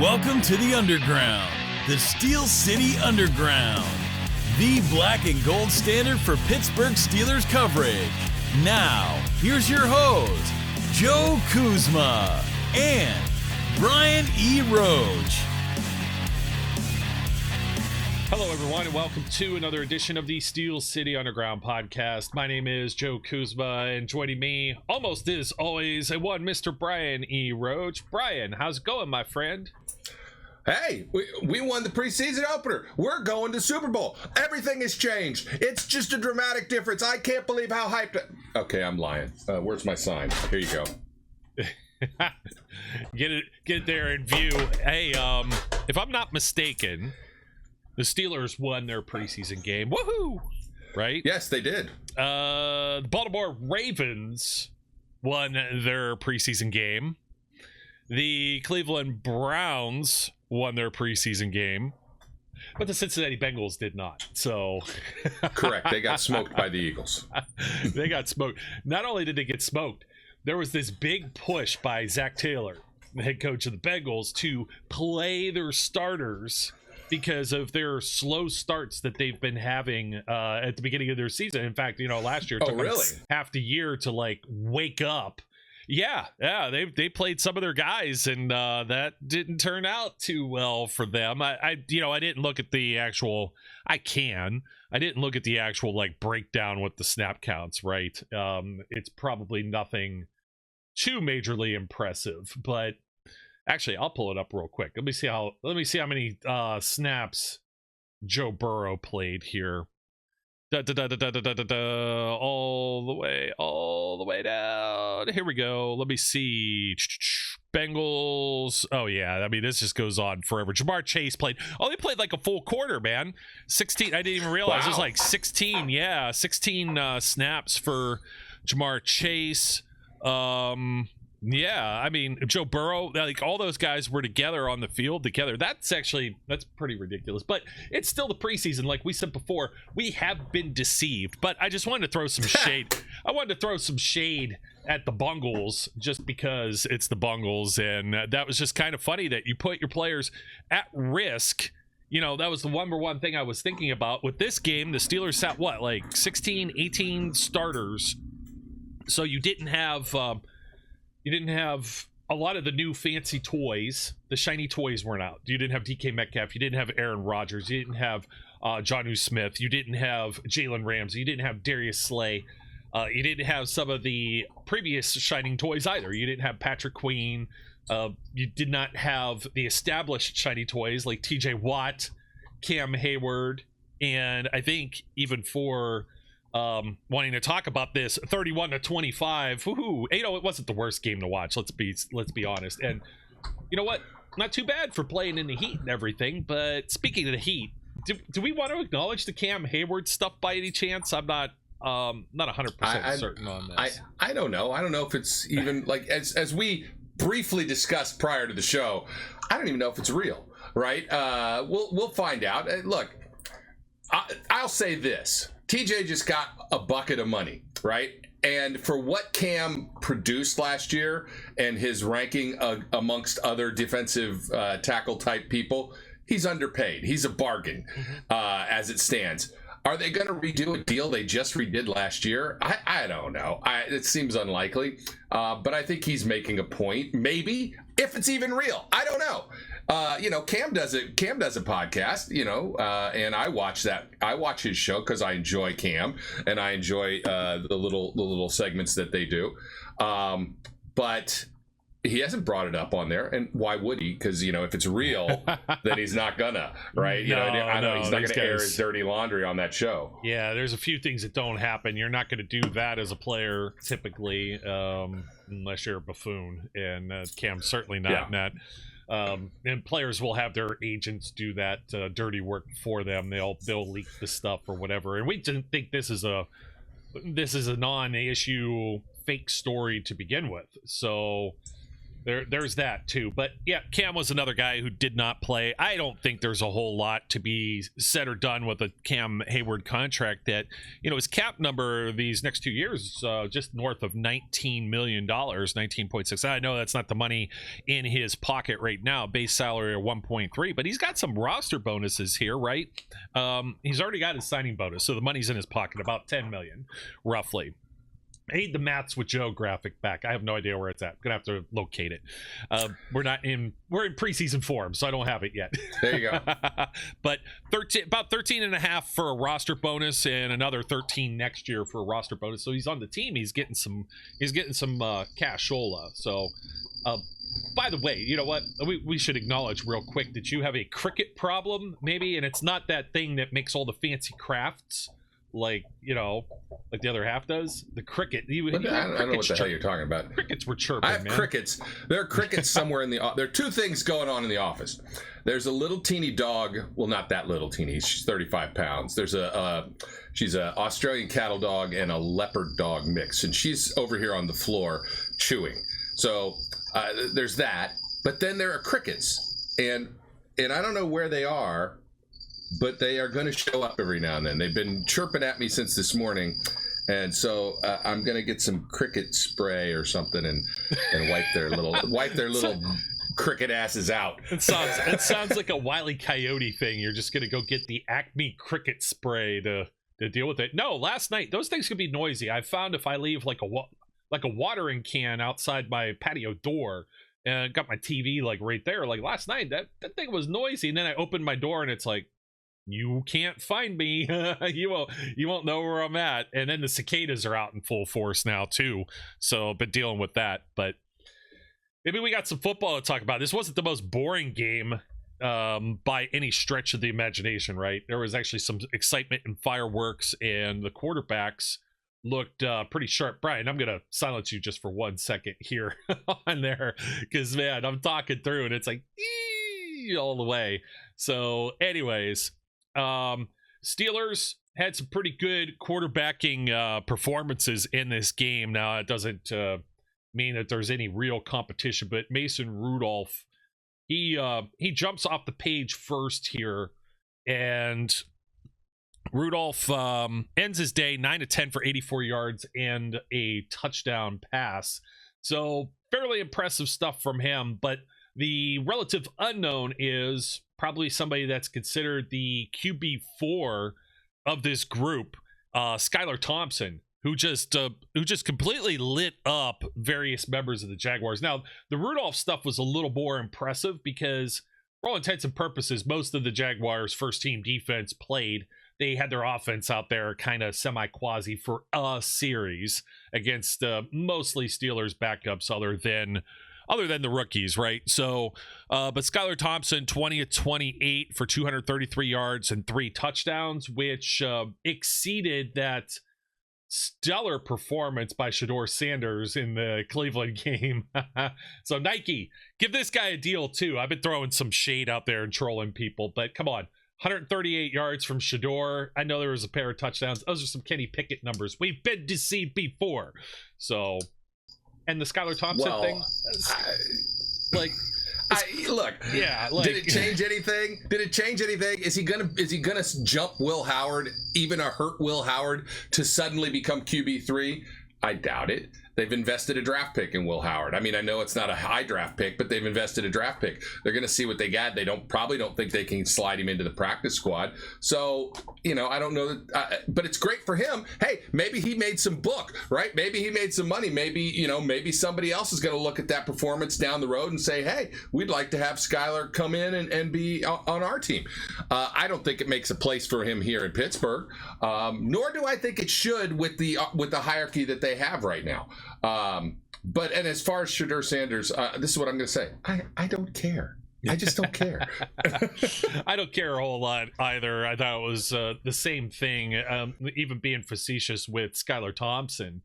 Welcome to the Underground, the Steel City Underground, the black and gold standard for Pittsburgh Steelers coverage. Now, here's your host, Joe Kuzma and Brian E. Roach. Hello, everyone, and welcome to another edition of the Steel City Underground podcast. My name is Joe Kuzma, and joining me, almost as always, one Mr. Brian E. Roach. Brian, how's it going, my friend? Hey, we won the preseason opener. We're going to Super Bowl. Everything has changed. It's just a dramatic difference. I can't believe how hyped it. Okay, I'm lying. Where's my sign? Here you go. Get it there in view. Hey, if I'm not mistaken, the Steelers won their preseason game. Woohoo! Right? Yes, they did. The Baltimore Ravens won their preseason game. The Cleveland Browns won their preseason game, but the Cincinnati Bengals did not. So correct. They got smoked by the Eagles. They got smoked. Not only did they get smoked, there was this big push by Zach Taylor, the head coach of the Bengals, to play their starters because of their slow starts that they've been having at the beginning of their season. In fact, last year it took them half the year to wake up. Yeah, they played some of their guys, and that didn't turn out too well for them. I didn't look at the actual. I didn't look at the actual breakdown with the snap counts. Right, it's probably nothing too majorly impressive, but actually, I'll pull it up real quick. Let me see how many snaps Joe Burrow played here. All the way down. Here we go. Let me see. Bengals. Oh yeah, I mean this just goes on forever. Jamar Chase played. Oh, they played a full quarter, man. 16. I didn't even realize it was 16. Yeah, 16 snaps for Jamar Chase. Yeah, I mean, Joe Burrow, all those guys were together on the field together. That's pretty ridiculous. But it's still the preseason. Like we said before, we have been deceived. But I just wanted to throw some shade. I wanted to throw some shade at the Bungles just because it's the Bungles. And that was just kind of funny that you put your players at risk. That was the number one thing I was thinking about. With this game, the Steelers sat, 16, 18 starters. So you didn't have a lot of the new fancy toys. The shiny toys weren't out. You didn't have DK Metcalf. You didn't have Aaron Rodgers. You didn't have Jonnu Smith. You didn't have Jalen Ramsey. You didn't have Darius Slay. You didn't have some of the previous shining toys either. You didn't have Patrick Queen. You did not have the established shiny toys like TJ Watt, Cam Heyward, and I think even for wanting to talk about this 31-25. Woohoo! It wasn't the worst game to watch. Let's be honest. And you know what? Not too bad for playing in the heat and everything. But speaking of the heat, do we want to acknowledge the Cam Heyward stuff by any chance? I'm not 100% certain on this. I don't know. I don't know if it's even as we briefly discussed prior to the show. I don't even know if it's real. Right? We'll find out. Look, I'll say this. TJ just got a bucket of money, right? And for what Cam produced last year and his ranking amongst other defensive tackle type people, he's underpaid. He's a bargain as it stands. Are they going to redo a deal they just redid last year? I don't know. It seems unlikely. But I think he's making a point. Maybe, if it's even real. I don't know. Cam does a podcast, and I watch his show because I enjoy Cam and I enjoy the little segments that they do. But he hasn't brought it up on there, and why would he? Because if it's real, then he's not gonna, right? I know he's not gonna air his dirty laundry on that show. Yeah, there's a few things that don't happen. You're not going to do that as a player typically, unless you're a buffoon, and Cam's certainly not. Yeah. And players will have their agents do that dirty work for them. They'll leak the stuff or whatever. And we didn't think this is a non-issue fake story to begin with. So There's that too. But yeah, Cam was another guy who did not play. I don't think there's a whole lot to be said or done with a Cam Heyward contract that, his cap number these next 2 years is just north of $19 million, 19.6. I know that's not the money in his pocket right now, base salary of 1.3, but he's got some roster bonuses here, right? He's already got his signing bonus, so the money's in his pocket, about 10 million, roughly. I need the Maths with Joe graphic back. I have no idea where it's at. I'm gonna have to locate it. We're in preseason form, so I don't have it yet. There you go. But about 13 and a half for a roster bonus, and another 13 next year for a roster bonus. So he's on the team. He's getting some cashola. So, by the way, you know what? We should acknowledge real quick that you have a cricket problem, maybe, and it's not that thing that makes all the fancy crafts. Like the other half does. The cricket. I don't know what the hell you're talking about. Crickets were chirping, I have crickets. There are crickets somewhere in the there are two things going on in the office. There's a little teeny dog. Well, not that little teeny. She's 35 pounds. There's she's a Australian cattle dog and a leopard dog mix, and she's over here on the floor chewing. So there's that. But then there are crickets, and I don't know where they are, but they are going to show up every now and then. They've been chirping at me since this morning, and so I'm going to get some cricket spray or something and wipe their little cricket asses out. It sounds like a Wile E. Coyote thing. You're just going to go get the Acme cricket spray to deal with it. No, last night those things could be noisy. I found if I leave like a watering can outside my patio door, and I got my TV like right there. Like last night, that thing was noisy, and then I opened my door and it's like, you can't find me. you won't know where I'm at. And then the cicadas are out in full force now too. So been dealing with that. But maybe we got some football to talk about. This wasn't the most boring game by any stretch of the imagination, right? There was actually some excitement and fireworks, and the quarterbacks looked pretty sharp. Brian, I'm gonna silence you just for 1 second here on there, because man, I'm talking through and it's like all the way. So anyways, Steelers had some pretty good quarterbacking performances in this game. Now, it doesn't mean that there's any real competition, but Mason Rudolph, he jumps off the page first here, and Rudolph ends his day 9-10 for 84 yards and a touchdown pass. So fairly impressive stuff from him, but the relative unknown is probably somebody that's considered the QB4 of this group, Skylar Thompson, who just completely lit up various members of the Jaguars. Now, the Rudolph stuff was a little more impressive because, for all intents and purposes, most of the Jaguars' first-team defense played. They had their offense out there kind of semi-quasi for a series against mostly Steelers backups other than the rookies, right? So, but Skylar Thompson, 20-28 for 233 yards and 3 touchdowns, which exceeded that stellar performance by Shedeur Sanders in the Cleveland game. So Nike, give this guy a deal too. I've been throwing some shade out there and trolling people, but come on. 138 yards from Shedeur. I know there was a pair of touchdowns. Those are some Kenny Pickett numbers. We've been deceived before. So, and the Skylar Thompson thing, look. Yeah. Did it change anything? Is he gonna jump Will Howard, even a hurt Will Howard, to suddenly become QB3? I doubt it. They've invested a draft pick in Will Howard. I mean, I know it's not a high draft pick, but they've invested a draft pick. They're going to see what they got. They probably don't think they can slide him into the practice squad. So, I don't know that, but it's great for him. Hey, maybe he made some book, right? Maybe he made some money. Maybe, maybe somebody else is going to look at that performance down the road and say, hey, we'd like to have Skylar come in and be on our team. I don't think it makes a place for him here in Pittsburgh, nor do I think it should with the hierarchy that they have right now. But as far as Shedeur Sanders, this is what I'm going to say. I don't care. I just don't care. I don't care a whole lot either. I thought it was the same thing, even being facetious with Skylar Thompson.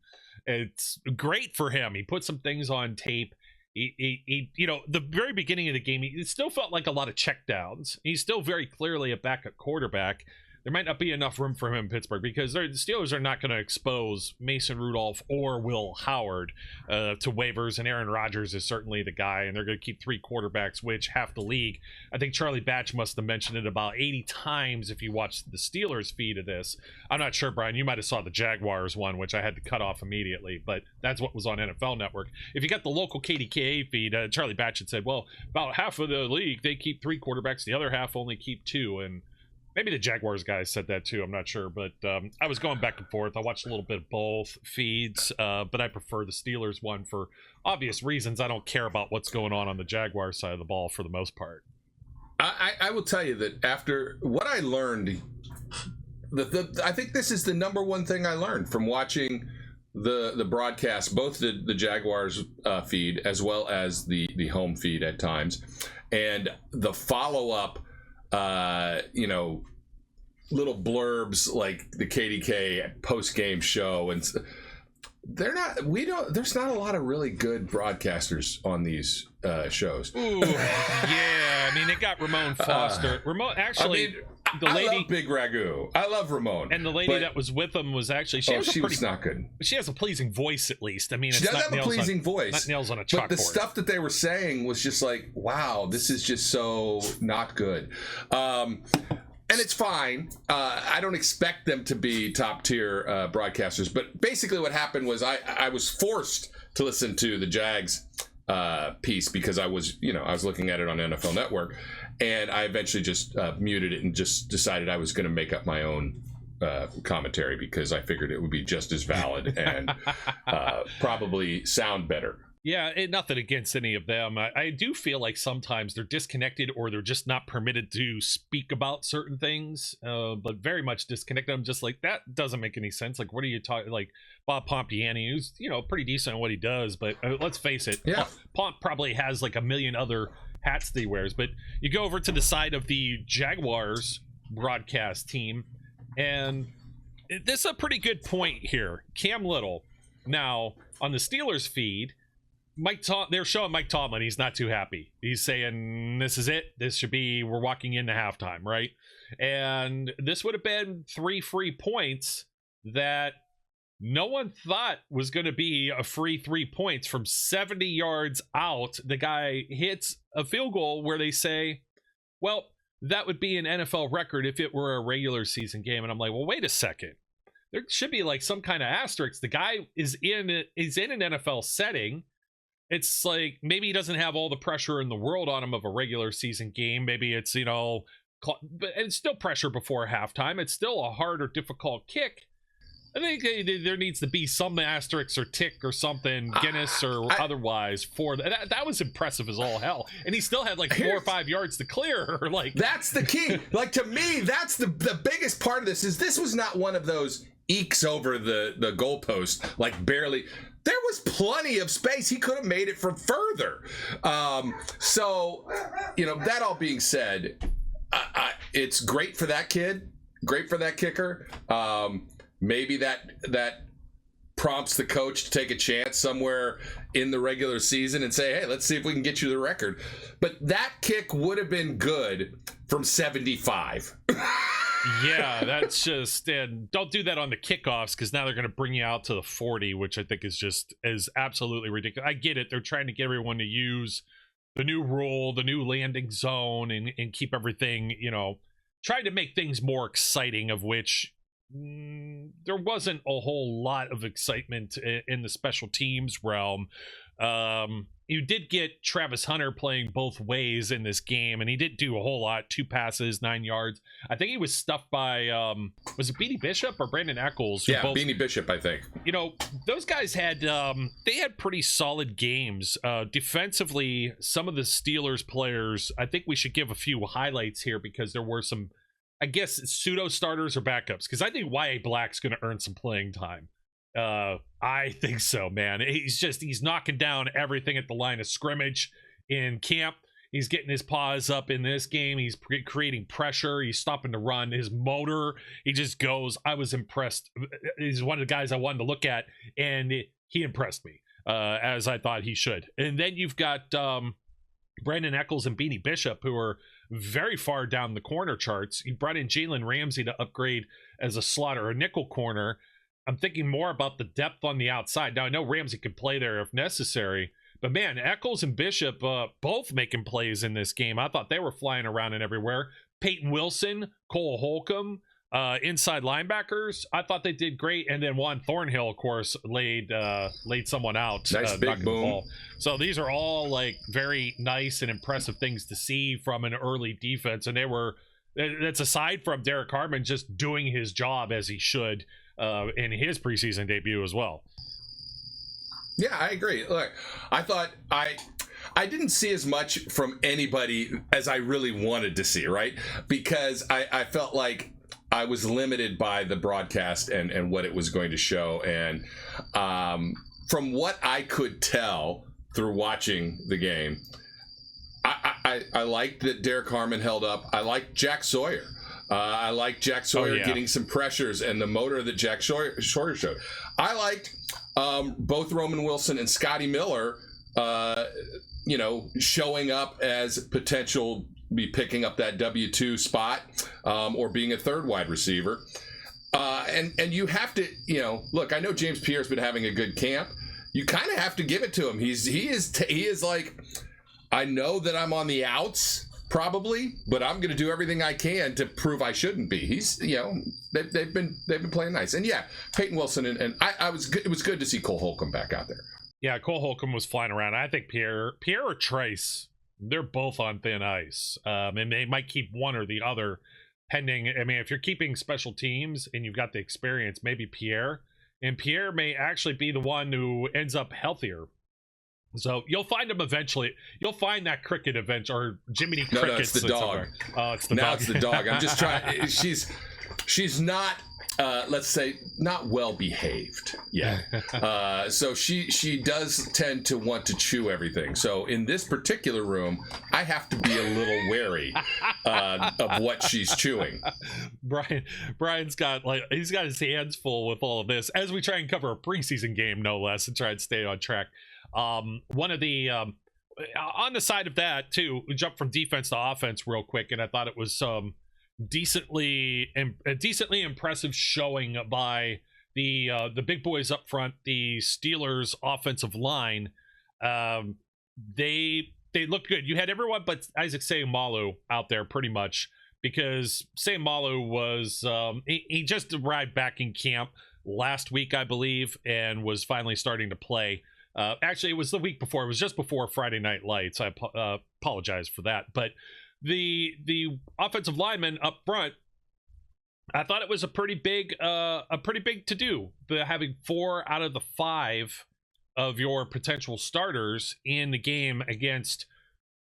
It's great for him. He put some things on tape. He the very beginning of the game, it still felt like a lot of checkdowns. He's still very clearly a backup quarterback. there might not be enough room for him in Pittsburgh, because the Steelers are not going to expose Mason Rudolph or Will Howard to waivers, and Aaron Rodgers is certainly the guy, and they're going to keep 3 quarterbacks, which half the league. I think Charlie Batch must have mentioned it about 80 times if you watch the Steelers feed of this. I'm not sure, Brian, you might have saw the Jaguars one, which I had to cut off immediately, but that's what was on NFL Network. If you got the local KDKA feed, Charlie Batch had said, well, about half of the league, they keep 3 quarterbacks, the other half only keep 2, and maybe the Jaguars guys said that too, I'm not sure, but I was going back and forth. I watched a little bit of both feeds, but I prefer the Steelers one for obvious reasons. I don't care about what's going on the Jaguar side of the ball for the most part. I will tell you that after what I learned, I think this is the number one thing I learned from watching the broadcast, both the Jaguars feed as well as the home feed at times, and the follow-up little blurbs like the KDK post-game show, and there's not a lot of really good broadcasters on these shows. Ooh, yeah, I mean, it got Ramon Foster. Ramon, actually, the lady, I love Big Ragu. I love Ramon, and the lady that was with him was actually she was not good. She has a pleasing voice, at least. I mean, she does have a pleasing voice, not nails on a chalkboard. But the stuff that they were saying was just like, wow, this is just so not good. And it's fine. I don't expect them to be top tier broadcasters. But basically what happened was I was forced to listen to the Jags piece because I was looking at it on NFL Network. And I eventually just muted it and just decided I was going to make up my own commentary because I figured it would be just as valid and probably sound better. Yeah, nothing against any of them. I do feel like sometimes they're disconnected or they're just not permitted to speak about certain things, but very much disconnected. I'm just like, that doesn't make any sense. Like, what are you talking? Like Bob Pompiani, who's pretty decent at what he does, but let's face it, yeah. Pomp probably has like a million other hats that he wears. But you go over to the side of the Jaguars broadcast team, and this is a pretty good point here. Cam Little. Now on the Steelers feed, they're showing Mike Tomlin. He's not too happy. He's saying, this is it. We're walking into halftime, right? And this would have been 3 free points that no one thought was going to be a free 3 points from 70 yards out. The guy hits a field goal where they say, well, that would be an NFL record if it were a regular season game. And I'm like, well, wait a second. There should be like some kind of asterisk. The guy is in an NFL setting. It's like maybe he doesn't have all the pressure in the world on him of a regular season game. Maybe it's, but it's still pressure before halftime. It's still a hard or difficult kick. I think there needs to be some asterisk or tick or something, Guinness or otherwise, for that. That was impressive as all hell. And he still had like 4 or 5 yards to clear. Like, that's the key. Like, to me, that's the biggest part of this is this was not one of those ekes over the goalpost, like barely. There was plenty of space. He could have made it from further. So, that all being said, it's great for that kid. Great for that kicker. Maybe that prompts the coach to take a chance somewhere in the regular season and say, hey, let's see if we can get you the record. But that kick would have been good from 75. Yeah, that's just, and don't do that on the kickoffs because now they're going to bring you out to the 40, which I think is absolutely ridiculous. I get it. They're trying to get everyone to use the new rule, the new landing zone, and keep everything, trying to make things more exciting, of which there wasn't a whole lot of excitement in the special teams realm. You did get Travis Hunter playing both ways in this game, and he didn't do a whole lot. 2 passes, 9 yards. I think he was stuffed by, was it Beanie Bishop or Brandon Eccles? Yeah, Beanie Bishop, I think. Those guys had, they had pretty solid games. Defensively, some of the Steelers players, I think we should give a few highlights here because there were some, I guess, pseudo starters or backups, because I think Y.A. Black's going to earn some playing time. I think so, man. He's knocking down everything at the line of scrimmage in camp. He's getting his paws up in this game. He's creating pressure. He's stopping the run. His motor, he just goes. I was impressed. He's one of the guys I wanted to look at, and he impressed me, as I thought he should. And then you've got Brandon Eccles and Beanie Bishop, who are very far down the corner charts. You brought in Jalen Ramsey to upgrade as a slot or a nickel corner. I'm thinking more about the depth on the outside. Now, I know Ramsey could play there if necessary, but man, Eccles and Bishop both making plays in this game. I thought they were flying around and everywhere. Peyton Wilson, Cole Holcomb, inside linebackers, I thought they did great. And then Juan Thornhill, of course, laid someone out. Nice big boom. Ball. So these are all like very nice and impressive things to see from an early defense. And that's aside from Derek Harmon just doing his job as he should in his preseason debut as well. Yeah, I agree. Look, I thought I didn't see as much from anybody as I really wanted to see, right? Because I felt like I was limited by the broadcast and what it was going to show. And from what I could tell through watching the game, I liked that Derek Harmon held up. I liked Jack Sawyer. I liked Jack Sawyer getting some pressures and the motor that Jack Sawyer showed. I liked both Roman Wilson and Scotty Miller, showing up as potential be picking up that W2 spot or being a third wide receiver. And you have to, look, I know James Pierre's been having a good camp. You kind of have to give it to him. He is like, I know that I'm on the outs probably, but I'm going to do everything I can to prove I shouldn't be. He's, they've been playing nice. And yeah, Peyton Wilson and it was good to see Cole Holcomb back out there. Yeah, Cole Holcomb was flying around. I think Pierre or Trace, they're both on thin ice. And they might keep one or the other pending. I mean, if you're keeping special teams and you've got the experience, maybe Pierre. And Pierre may actually be the one who ends up healthier. So you'll find him eventually. You'll find that cricket event or Jiminy Crickets. No, it's the dog. Oh, it's the now dog. It's the dog. I'm just trying. She's not. Let's say not well behaved yet. So she does tend to want to chew everything. So in this particular room, I have to be a little wary of what she's chewing. Brian's got he's got his hands full with all of this as we try and cover a preseason game, no less, and try and stay on track. One of the on the side of that too, we jumped from defense to offense real quick, and I thought it was decently impressive showing by the big boys up front, the Steelers offensive line. They looked good. You had everyone but Isaac Seumalo out there pretty much, because Seumalo was he just arrived back in camp last week, I believe, and was finally starting to play. Actually, it was the week before. It was just before Friday Night Lights. I apologize for that. But the offensive lineman up front, I thought it was a pretty big to do. Having 4 out of the 5 of your potential starters in the game against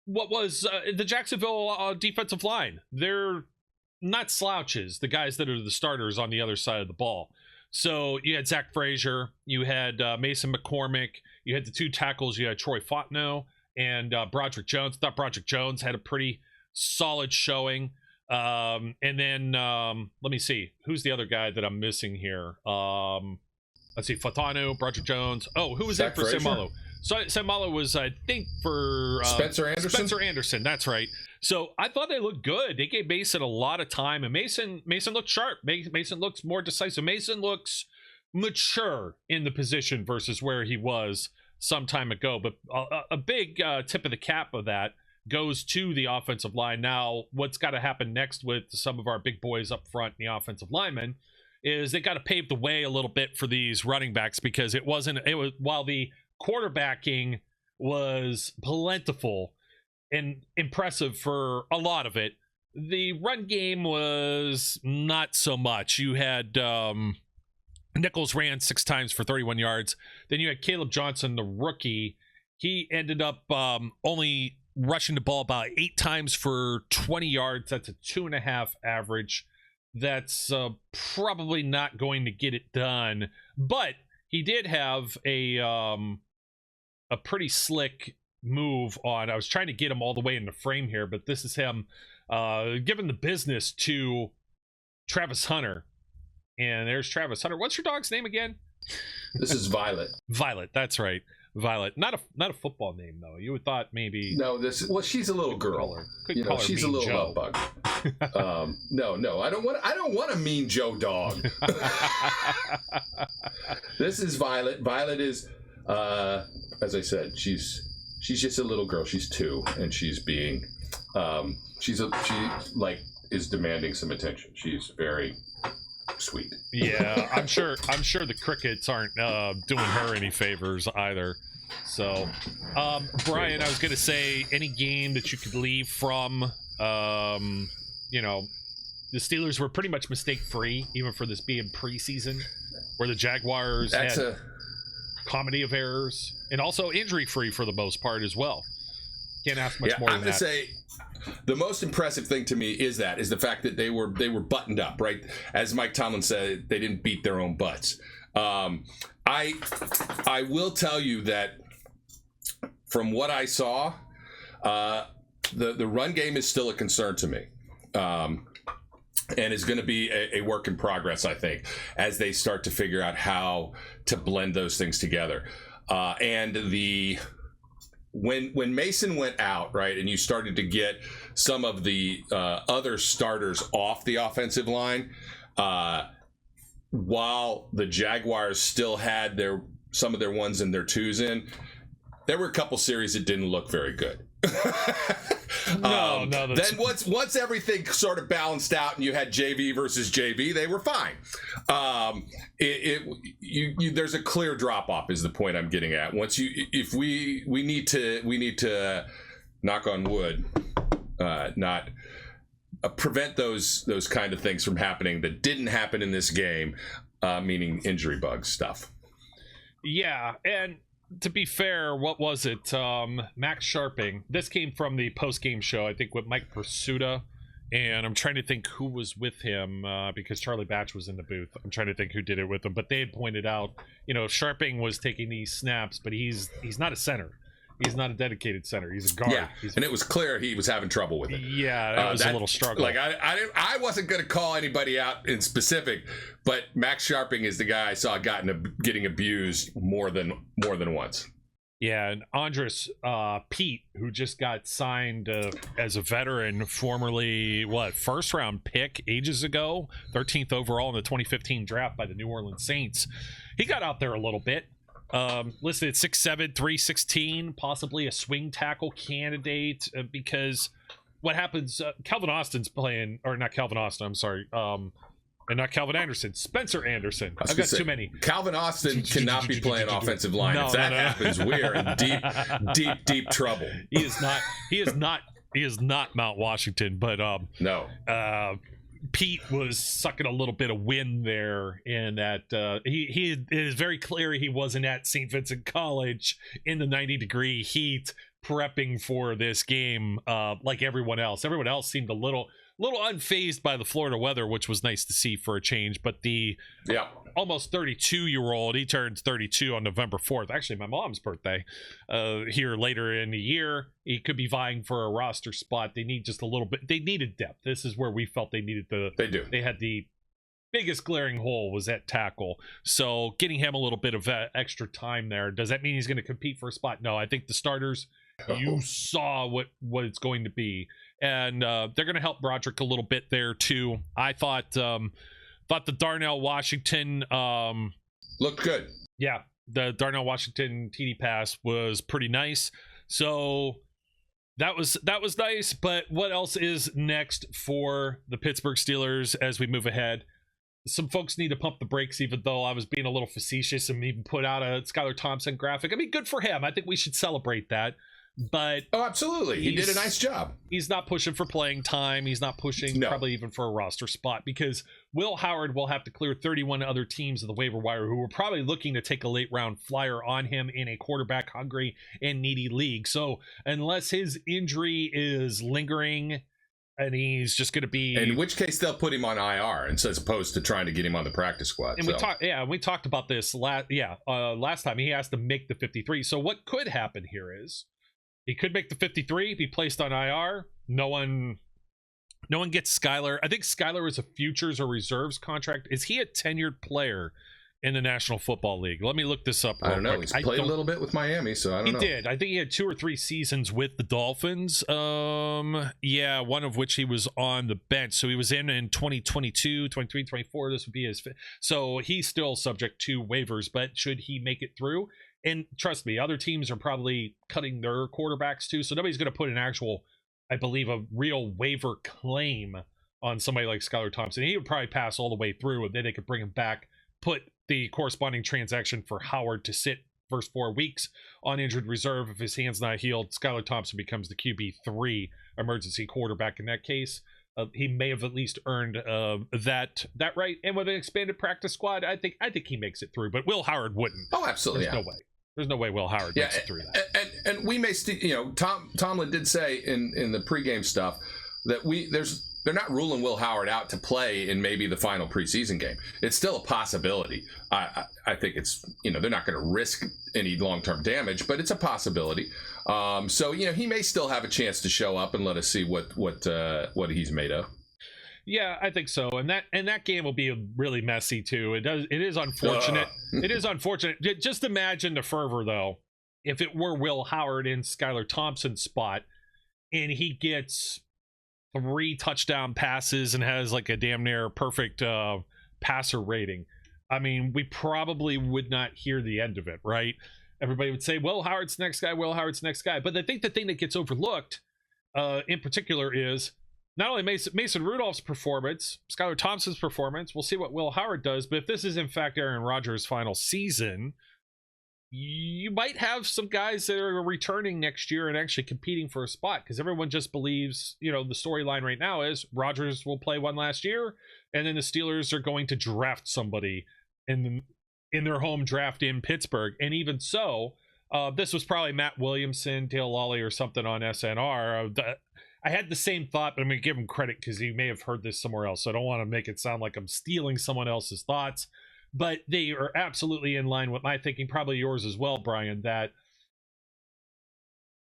what was the Jacksonville defensive line. They're not slouches, the guys that are the starters on the other side of the ball. So you had Zach Frazier, you had Mason McCormick, you had the 2 tackles, you had Troy Fontenot and Broderick Jones. I thought Broderick Jones had a pretty solid showing. And then let me see, who's the other guy that I'm missing here? Let's see, Fontenot, Broderick Jones. Oh, who was that for Seumalo? So Seumalo was, I think, for Spencer Anderson. Spencer Anderson, that's right. So I thought they looked good. They gave Mason a lot of time, and Mason looked sharp. Mason looks more decisive. Mason looks mature in the position versus where he was some time ago. But a big tip of the cap of that goes to the offensive line. Now, what's got to happen next with some of our big boys up front in the offensive linemen is they got to pave the way a little bit for these running backs, because it was while the quarterbacking was plentiful and impressive for a lot of it, the run game was not so much. You had Nichols ran 6 times for 31 yards. Then you had Caleb Johnson, the rookie. He ended up only rushing the ball about 8 times for 20 yards. That's a 2.5 average. That's probably not going to get it done, but he did have a pretty slick move on. I was trying to get him all the way in the frame here, but this is him giving the business to Travis Hunter. And there's Travis Hunter. What's your dog's name again? This is Violet. Violet, that's right. Violet. Not a football name though. You would thought maybe. No, she's a little girl. She's a little love bug. No, I don't want a Mean Joe dog. This is Violet. Violet is, as I said, she's just a little girl. She's 2, and she's being, she is demanding some attention. She's very sweet. Yeah, I'm sure the crickets aren't doing her any favors either. So, Brian, I was going to say, any game that you could leave from, the Steelers were pretty much mistake-free, even for this being preseason, where the Jaguars had comedy of errors, and also injury-free for the most part as well. Can't ask much more than that. I'm going to say, the most impressive thing to me is the fact that they were buttoned up, right? As Mike Tomlin said, they didn't beat their own butts. I will tell you that from what I saw, the run game is still a concern to me, and is going to be a work in progress, I think, as they start to figure out how to blend those things together. When Mason went out, right, and you started to get some of the other starters off the offensive line, while the Jaguars still had some of their 1s and their 2s in, there were a couple series that didn't look very good. Then once everything sort of balanced out and you had JV versus JV, they were fine. There's a clear drop off is the point I'm getting at. If we need to knock on wood, not prevent those kind of things from happening that didn't happen in this game, meaning injury bug stuff. Yeah, and to be fair, what was it? Max Sharping. This came from the post-game show, I think, with Mike Pursuta. And I'm trying to think who was with him because Charlie Batch was in the booth. I'm trying to think who did it with him. But they had pointed out, Sharping was taking these snaps, but he's not a center. He's not a dedicated center. He's a guard. Yeah, and it was clear he was having trouble with it. Yeah, that was a little struggle. Like I wasn't going to call anybody out in specific, but Max Sharping is the guy I saw getting abused more than once. Yeah, and Andres Pete, who just got signed as a veteran, formerly first round pick ages ago, 13th overall in the 2015 draft by the New Orleans Saints. He got out there a little bit. Listed at 6'7", 316, possibly a swing tackle candidate because what happens, Calvin Austin's playing, or not Calvin Austin, I'm sorry, and not Calvin Anderson, Spencer Anderson. I've got too many. Calvin Austin cannot be playing offensive line. No, if that happens, we're in deep trouble. He is not Mount Washington, but no. Pete was sucking a little bit of wind there, and that he it is very clear he wasn't at St. Vincent College in the 90-degree heat prepping for this game like everyone else. Everyone else seemed a little unfazed by the Florida weather, which was nice to see for a change. But the almost 32-year-old, he turns 32 on November 4th. Actually, my mom's birthday here later in the year. He could be vying for a roster spot. They need just a little bit. They needed depth. This is where we felt they needed They had the biggest glaring hole was at tackle. So getting him a little bit of extra time there. Does that mean he's going to compete for a spot? No, I think the starters, you saw what it's going to be. And they're going to help Broderick a little bit there too. I thought the Darnell Washington looked good. Yeah, the Darnell Washington TD pass was pretty nice. So that was nice. But what else is next for the Pittsburgh Steelers as we move ahead? Some folks need to pump the brakes, even though I was being a little facetious and even put out a Skylar Thompson graphic. I mean, good for him. I think we should celebrate that. But absolutely, he did a nice job. He's not pushing for playing time. He's not pushing probably even for a roster spot, because Will Howard will have to clear 31 other teams of the waiver wire who were probably looking to take a late round flyer on him in a quarterback hungry and needy league. So unless his injury is lingering and he's just going to be, in which case they'll put him on IR as opposed to trying to get him on the practice squad. And we talked about this last time. He has to make the 53. So what could happen here is, he could make the 53, be placed on IR. No one gets Skylar. I think Skylar is a futures or reserves contract. Is he a tenured player in the National Football League? Let me look this up real I don't know. quick. He's played a little bit with Miami, so I don't know. He did. I think he had 2 or 3 seasons with the Dolphins. Yeah, one of which he was on the bench. So he was in 2022, 23, 24. This would be his so he's still subject to waivers, but should he make it through? And trust me, other teams are probably cutting their quarterbacks too. So nobody's going to put an actual, I believe, a real waiver claim on somebody like Skylar Thompson. He would probably pass all the way through, and then they could bring him back, put the corresponding transaction for Heyward to sit first 4 weeks on injured reserve. If his hand's not healed, Skylar Thompson becomes the QB3 emergency quarterback in that case. He may have at least earned that right. And with an expanded practice squad, I think he makes it through. But Will Heyward wouldn't. Oh, absolutely. There's no way. There's no way Will Heyward makes it through that. And we may, Tomlin did say in the pregame stuff that they're not ruling Will Heyward out to play in maybe the final preseason game. It's still a possibility. I think it's, they're not going to risk any long-term damage, but it's a possibility. So he may still have a chance to show up and let us see what he's made of. Yeah, I think so. And that game will be really messy too. It is unfortunate. It is unfortunate. Just imagine the fervor though, if it were Will Heyward in Skylar Thompson's spot and he gets 3 touchdown passes and has like a damn near perfect passer rating. I mean, we probably would not hear the end of it, right? Everybody would say, Will Howard's the next guy, Will Howard's the next guy. But I think the thing that gets overlooked in particular is not only Mason Rudolph's performance, Skylar Thompson's performance. We'll see what Will Heyward does. But if this is in fact Aaron Rodgers' final season, you might have some guys that are returning next year and actually competing for a spot, because everyone just believes, the storyline right now is Rodgers will play one last year and then the Steelers are going to draft somebody in their home draft in Pittsburgh. And even so, this was probably Matt Williamson, Dale Lawley or something on SNR. I had the same thought, but I'm going to give him credit because you may have heard this somewhere else. So I don't want to make it sound like I'm stealing someone else's thoughts. But they are absolutely in line with my thinking, probably yours as well, Brian, that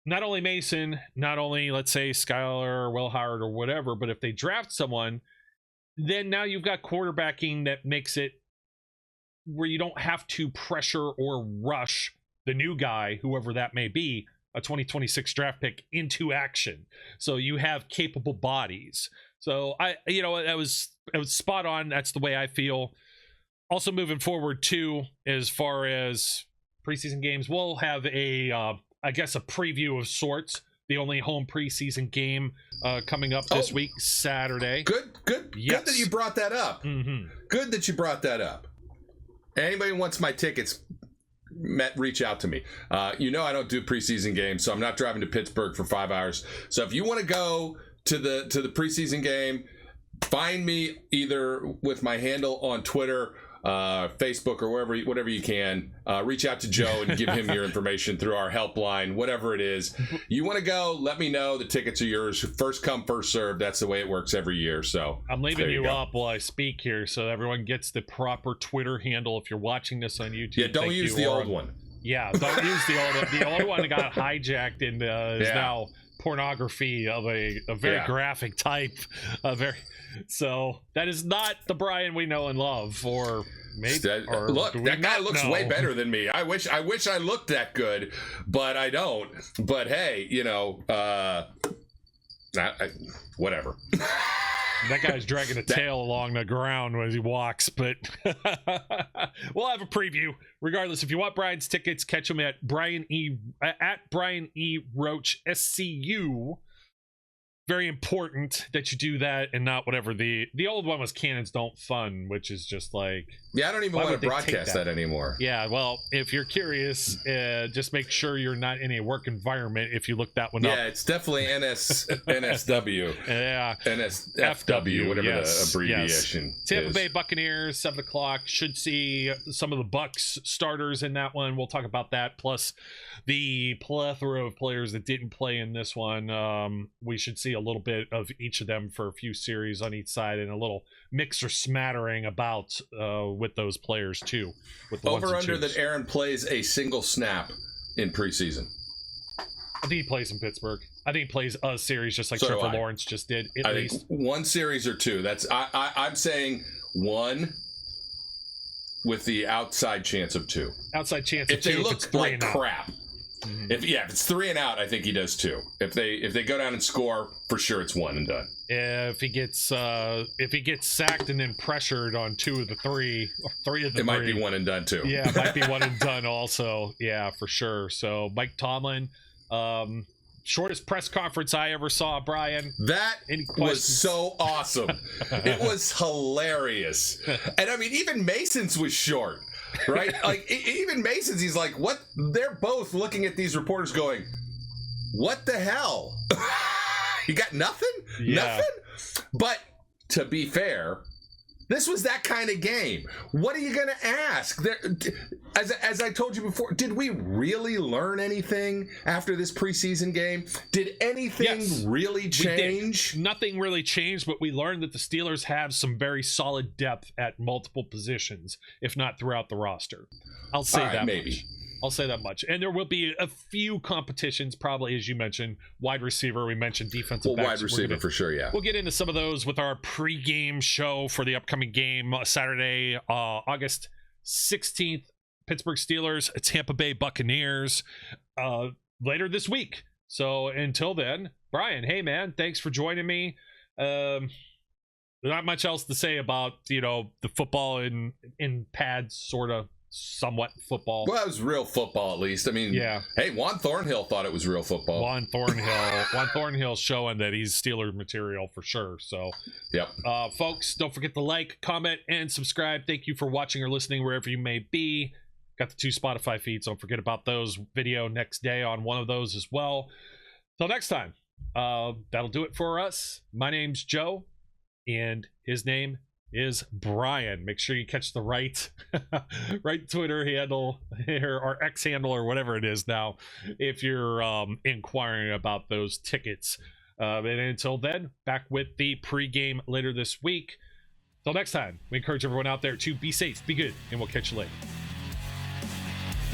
not only Mason, not only, let's say, Skylar or Will Heyward or whatever, but if they draft someone, then now you've got quarterbacking that makes it where you don't have to pressure or rush the new guy, whoever that may be, a 2026 draft pick, into action. So you have capable bodies. So it was spot on. That's the way I feel. Also moving forward too, as far as preseason games, we'll have a preview of sorts. The only home preseason game coming up this week, Saturday. Good. Yes. Good that you brought that up. Mm-hmm. Good that you brought that up. Anybody wants my tickets, reach out to me. I don't do preseason games, so I'm not driving to Pittsburgh for 5 hours. So if you want to go to the preseason game, find me either with my handle on Twitter, Facebook, or whatever you can. Reach out to Joe and give him your information through our helpline, whatever it is. You want to go, let me know. The tickets are yours. First come, first served. That's the way it works every year. So I'm leaving you up while I speak here so everyone gets the proper Twitter handle. If you're watching this on YouTube, yeah, don't use the old one. Yeah, don't use the old one. The old one got hijacked and is now pornography of a very graphic type. So that is not the Brian we know and love. Or maybe that guy looks way better than me. I wish I looked that good, but I don't. But hey, whatever. That guy's dragging a tail along the ground as he walks, but we'll have a preview. Regardless, if you want Brian's tickets, catch him at Brian E. Roach SCU. Very important that you do that and not whatever the old one was. Cannons Don't Fun, which is just like, I don't even want to broadcast that anymore. Yeah, well, if you're curious, just make sure you're not in a work environment if you look that one up. Yeah, it's definitely NSW. Yeah, NSFW, whatever the abbreviation is. Tampa Bay Buccaneers, 7 o'clock. Should see some of the Bucs starters in that one. We'll talk about that, plus the plethora of players that didn't play in this one. We should see a little bit of each of them for a few series on each side, and a little mix or smattering about with those players too. With the over under that Aaron plays a single snap in preseason. I think he plays in Pittsburgh. I think he plays a series just like Trevor Lawrence just did. At least think one series or two. That's I'm saying one. with the outside chance of 2. Outside chance if of 2. They if look it's 3 like and out. crap. Mm-hmm. If it's 3 and out, I think he does 2. If they go down and score, for sure it's 1 and done. If he gets sacked and then pressured on 2 of the 3, or 3 of the 3, it might be 1 and done too. Yeah, it might be 1 and done also. Yeah, for sure. So Mike Tomlin, shortest press conference I ever saw, Brian. That was so awesome. It was hilarious. And I mean, even Mason's was short, right? Like, even Mason's, he's like, what? They're both looking at these reporters going, what the hell? You got nothing? Yeah. Nothing? But to be fair, this was that kind of game. What are you going to ask? As I told you before, did we really learn anything after this preseason game? Did anything really change? Nothing really changed, but we learned that the Steelers have some very solid depth at multiple positions, if not throughout the roster. I'll say that maybe. much. I'll say that much. And there will be a few competitions, probably, as you mentioned, wide receiver. We mentioned defensive backs. Wide receiver for sure, yeah. We'll get into some of those with our pregame show for the upcoming game, Saturday, August 16th. Pittsburgh Steelers, Tampa Bay Buccaneers, later this week. So until then, Brian, hey, man, thanks for joining me. Not much else to say about, the football in pads, sort of. Somewhat football. Well, it was real football, at least. I mean, yeah. Hey, Juan Thornhill thought it was real football. Juan Thornhill showing that he's Steeler material for sure. So, yep. Folks, don't forget to like, comment, and subscribe. Thank you for watching or listening wherever you may be. Got the 2 Spotify feeds. Don't forget about those. Video next day on one of those as well. Till next time, that'll do it for us. My name's Joe, and his name is Brian. Make sure you catch the right Twitter handle or X handle or whatever it is now if you're inquiring about those tickets. And until then, back with the pregame later this week. Till next time, we encourage everyone out there to be safe, be good, and we'll catch you later.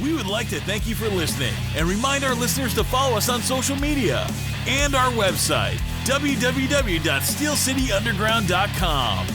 We would like to thank you for listening and remind our listeners to follow us on social media and our website, www.steelcityunderground.com.